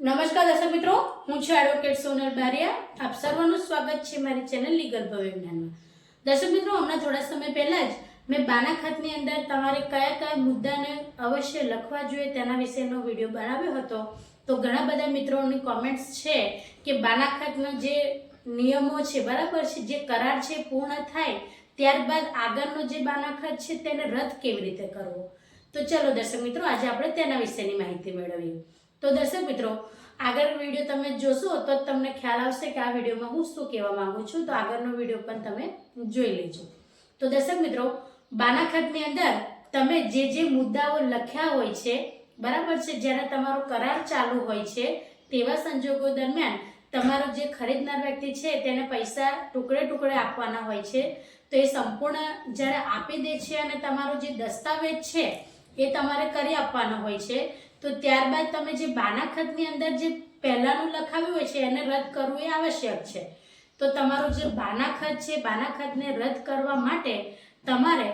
નમસ્કાર દર્શક મિત્રો, હું છું એડવોકેટ સોનલ બારિયા. આપ સર્વનું સ્વાગત છે મારી ચેનલ લીગલ ભવિજ્ઞાનમાં. દર્શક મિત્રો, હમણાં થોડા સમય પહેલા જ મેં બાના ખાતની અંદર તમારે કયા કયા મુદ્દાને અવશ્ય લખવા જોઈએ તેના વિશેનો વિડીયો બનાવ્યો હતો. તો ઘણા બધા મિત્રોની કોમેન્ટ્સ છે કે બાના ખાતના જે નિયમો છે, બરાબર છે, જે કરાર છે પૂર્ણ થાય ત્યારબાદ આગળનો જે બાના ખાત છે તેને રદ કેવી રીતે કરવો. તો ચલો દર્શક મિત્રો, આજે આપણે તેના વિશેની માહિતી મેળવીએ. તો દર્શક મિત્રો, આગળ વિડીયો તમે જોશો તો તમને ખ્યાલ આવશે કે આ વિડીયોમાં હું શું કહેવા માંગુ છું. તો આગળનો વિડીયો પણ તમે જોઈ લેજો. તો દર્શક મિત્રો, બાના ખાતની અંદર તમે જે મુદ્દાઓ લખ્યા હોય છે, બરાબર છે, જ્યારે તમારો કરાર ચાલુ હોય છે તેવા સંજોગો દરમિયાન તમારો જે ખરીદનાર વ્યક્તિ છે તેને પૈસા ટુકડે ટુકડે આપવાના હોય છે. તો એ સંપૂર્ણ જ્યારે આપી દે છે અને તમારો જે દસ્તાવેજ છે એ તમારે કરી આપવાનો હોય છે, તો ત્યારબાદ તમે જે બાના ખાતની અંદર જે પહેલાનું લખાવ્યું હોય છે એને રદ કરવું એ આવશ્યક છે. તો તમારું જે બાના ખાત છે, બાના ખાતને રદ કરવા માટે તમારે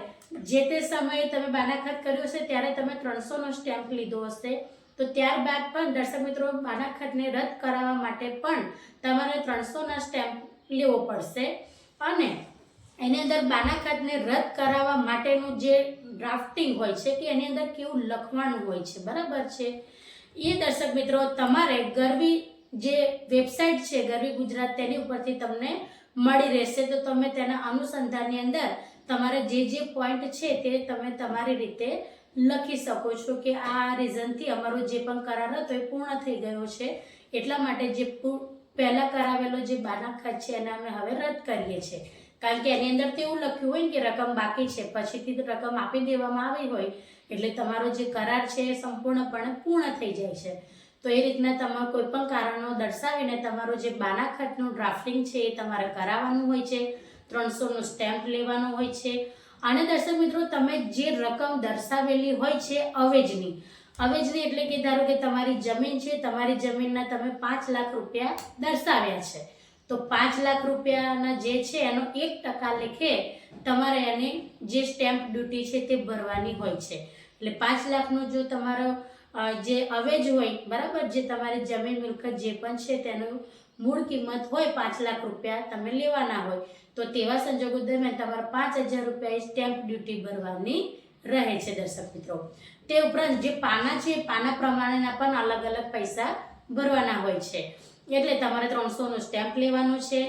જે તે સમયે તમે બાના ખાત કર્યું હશે ત્યારે તમે 300નો સ્ટેમ્પ લીધો હશે. તો ત્યારબાદ પણ દર્શક મિત્રો, બાના ખાતને રદ કરાવવા માટે પણ તમારે 300ના સ્ટેમ્પ લેવો પડશે. અને એની અંદર બાના ખાતને રદ કરાવવા માટેનું જે ડ્રાફ્ટિંગ હોય છે કે એની અંદર કેવું લખવાનું હોય છે, બરાબર છે, એ દર્શક મિત્રો તમારે ગરવી જે વેબસાઇટ છે ગરવી ગુજરાત તેની ઉપરથી તમને મળી રહેશે. તો તમે તેના અનુસંધાનની અંદર તમારે જે પોઈન્ટ છે તે તમે તમારી રીતે લખી શકો છો કે આ રીઝનથી અમારો જે પણ કરાર હતો એ પૂર્ણ થઈ ગયો છે, એટલા માટે જે પહેલા કરાવેલો જે બાના ખાત છે એને અમે હવે રદ કરીએ છીએ. કારણ કે એની અંદર તેવું લખ્યું હોય કે રકમ બાકી છે, પછીથી રકમ આપી દેવામાં આવી હોય એટલે તમારો જે કરાર છે એ સંપૂર્ણપણે પૂર્ણ થઈ જાય છે. તો એ રીતના તમારે કોઈ પણ કારણો દર્શાવીને તમારો જે બાના ખાતનું ડ્રાફ્ટિંગ છે એ તમારે કરાવવાનું હોય છે, 300નો સ્ટેમ્પ લેવાનો હોય છે. અને દર્શક મિત્રો, તમે જે રકમ દર્શાવેલી હોય છે અવેજની એટલે કે ધારો કે તમારી જમીન છે, તમારી જમીનના તમે 5 લાખ રૂપિયા દર્શાવ્યા છે, તો 5 લાખ રૂપિયાના જે છે એનો 1% લેખે તમારે એની જે સ્ટેમ્પ ડ્યુટી છે તે ભરવાની હોય છે. એટલે 5 લાખનો જો તમારો જે અવેજ હોય, બરાબર, જે તમારી જમીન મિલકત જે પણ છે તેનું મૂળ કિંમત હોય 5 લાખ રૂપિયા તમે લેવાના હોય, તો તેવા સંજોગો દરમિયાન તમારે 5000 રૂપિયા સ્ટેમ્પ ડ્યુટી ભરવાની રહે છે દર્શક મિત્રો. તે ઉપરાંત જે પાના છે પાના પ્રમાણેના પણ અલગ અલગ પૈસા ભરવાના હોય છે. એટલે તમારે 300નો સ્ટેમ્પ લેવાનો છે.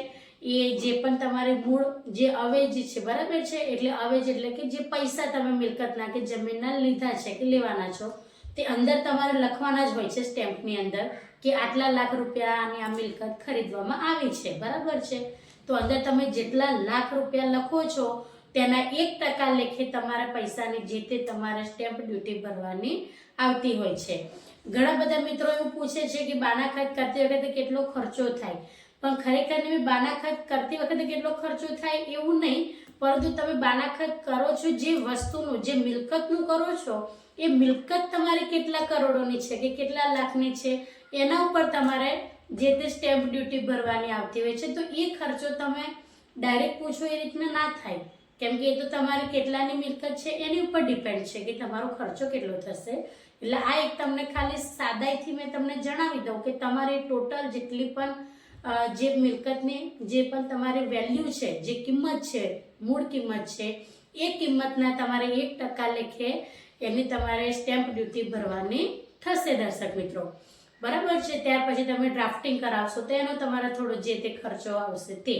એ જે પણ તમારે મૂળ જે અવેજ છે, બરાબર છે, એટલે અવેજ એટલે કે જે પૈસા તમે મિલકતના કે જમીનના લીધા છે કે લેવાના છો તે અંદર તમારે લખવાના જ હોય છે સ્ટેમ્પની અંદર કે આટલા લાખ રૂપિયાની આ મિલકત ખરીદવામાં આવી છે, બરાબર છે. તો અંદર તમે જેટલા લાખ રૂપિયા લખો છો તેના 1% લેખે તમારા પૈસાની જે તે તમારે સ્ટેમ્પ ડ્યુટી ભરવાની આવતી હોય છે. ઘણા બધા મિત્રો એવું પૂછે છે કે બાના ખાત કરતી વખતે કેટલો ખર્ચો થાય, પણ ખરેખર બાના ખાત કરતી વખતે કેટલો ખર્ચો થાય એવું નહીં, પરંતુ તમે બાના ખાત કરો છો જે વસ્તુનું, જે મિલકતનું કરો છો એ મિલકત તમારી કેટલા કરોડોની છે કે કેટલા લાખની છે એના ઉપર તમારે જે તે સ્ટેમ્પ ડ્યુટી ભરવાની આવતી હોય છે. તો એ ખર્ચો તમે ડાયરેક્ટ પૂછો એ રીતના ના થાય, કેમ કે એ તો તમારી કેટલાની મિલકત છે એની ઉપર ડિપેન્ડ છે કે તમારો ખર્ચો કેટલો થશે. એટલે આ એક તમને ખાલી સાદાઈથી મેં તમને જણાવી દઉં કે તમારી ટોટલ જેટલી પણ જે મિલકતની જે પણ તમારી વેલ્યુ છે, જે કિંમત છે, મૂળ કિંમત છે, એ કિંમતના તમારે 1% લેખે એની તમારે સ્ટેમ્પ ડ્યુટી ભરવાની થશે દર્શક મિત્રો, બરાબર છે. ત્યાર પછી તમે ડ્રાફ્ટિંગ કરાવશો તો એનો તમારે થોડો જે તે ખર્ચો આવશે તે.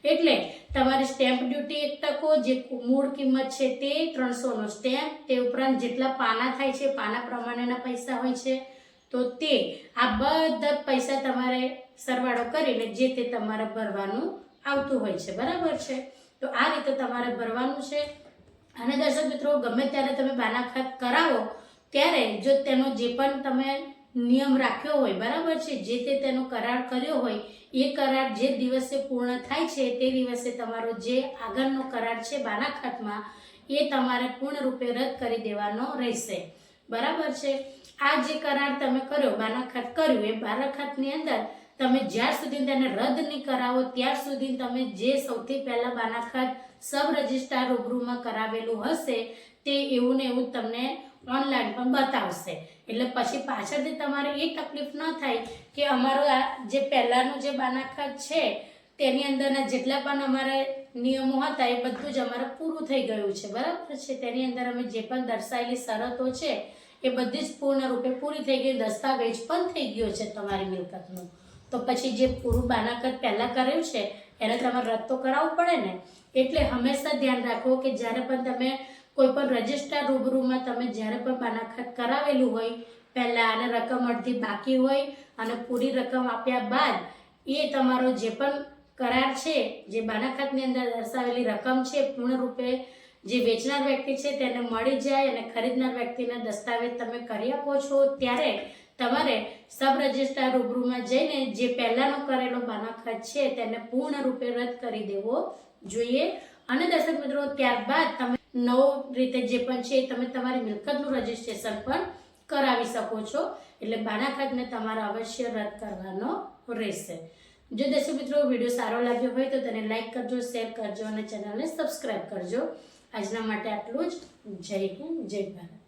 એટલે તમારી સ્ટેમ્પ ડ્યુટી 1%, જે મૂળ કિંમત છે તે 300નો સ્ટેમ્પ, તે ઉપરાંત જેટલા પાના થાય છે પાના પ્રમાણેના પૈસા હોય છે, તો તે આ બધા પૈસા તમારે સરવાળો કરીને જે તે તમારે ભરવાનું આવતું હોય છે, બરાબર છે. તો આ રીતે તમારે ભરવાનું છે. અને દર્શક મિત્રો, ગમે ત્યારે તમે બાના ખાત કરાવો ત્યારે જો તેનો જે પણ તમે નિયમ રાખ્યો હોય, બરાબર છે, જે તે તેનો કરાર કર્યો હોય એ કરાર જે દિવસે પૂર્ણ થાય છે તે દિવસે તમારો જે આગળનો કરાર છે બાના ખાતમાં એ તમારે પૂર્ણ રૂપે રદ કરી દેવાનો રહેશે, બરાબર છે. આ જે કરાર તમે કર્યો, બાના ખાત કર્યું, એ બાના ખાતની અંદર તમે જ્યાર સુધી તેને રદ નહીં કરાવો ત્યાર સુધી તમે જે સૌથી પહેલા બાના ખાત સબ રજિસ્ટ્રાર રૂબરૂમાં કરાવેલું હશે તે એવું ને એવું તમને ઓનલાઈન પણ બતાવશે. એટલે પછી પાછળથી તમારે એ તકલીફ ન થાય કે અમારું આ જે પહેલાંનું જે બાનાખાત છે તેની અંદરના જેટલા પણ અમારે નિયમો હતા એ બધું જ અમારે પૂરું થઈ ગયું છે, બરાબર છે. તેની અંદર અમે જે પણ દર્શાવેલી શરતો છે એ બધી જ પૂર્ણ રૂપે પૂરી થઈ ગઈ, દસ્તાવેજ પણ થઈ ગયો છે તમારી મિલકતનો. તો પછી જે પૂરું બાનાખત પહેલાં કર્યું છે એને તમારે રદ તો કરાવવું પડે ને. એટલે હંમેશા ધ્યાન રાખો કે જ્યારે પણ તમે કોઈ પણ રજિસ્ટર રૂબરૂમાં તમે જ્યારે પણ બાનાખત કરાવેલું હોય પહેલાં અને રકમ અડધી બાકી હોય અને પૂરી રકમ આપ્યા બાદ એ તમારો જે પણ કરાર છે, જે બાનાખતની અંદર દર્શાવેલી રકમ છે પૂર્ણ રૂપે જે વેચનાર વ્યક્તિ છે તેને મળી જાય અને ખરીદનાર વ્યક્તિને દસ્તાવેજ તમે કરી આપો છો, ત્યારે તમારે સબ રજિસ્ટ્રાર રૂબરૂમાં જઈને જે પહેલાંનો કરેલો બાનાખત છે તેને પૂર્ણ રૂપે રદ કરી દેવો જોઈએ. અને દર્શક મિત્રો, ત્યારબાદ તમે નવું રીતે જે પણ છે તમે તમારી મિલકતનું રજિસ્ટ્રેશન પણ કરાવી શકો છો. એટલે બાનાખતને તમારે અવશ્ય રદ કરવાનો રહેશે. જો દર્શક મિત્રો વિડીયો સારો લાગ્યો હોય તો તેને લાઈક કરજો, શેર કરજો અને ચેનલને સબસ્ક્રાઈબ કરજો. આજના માટે આટલું જ. જય હિન્દ, જય ભારત.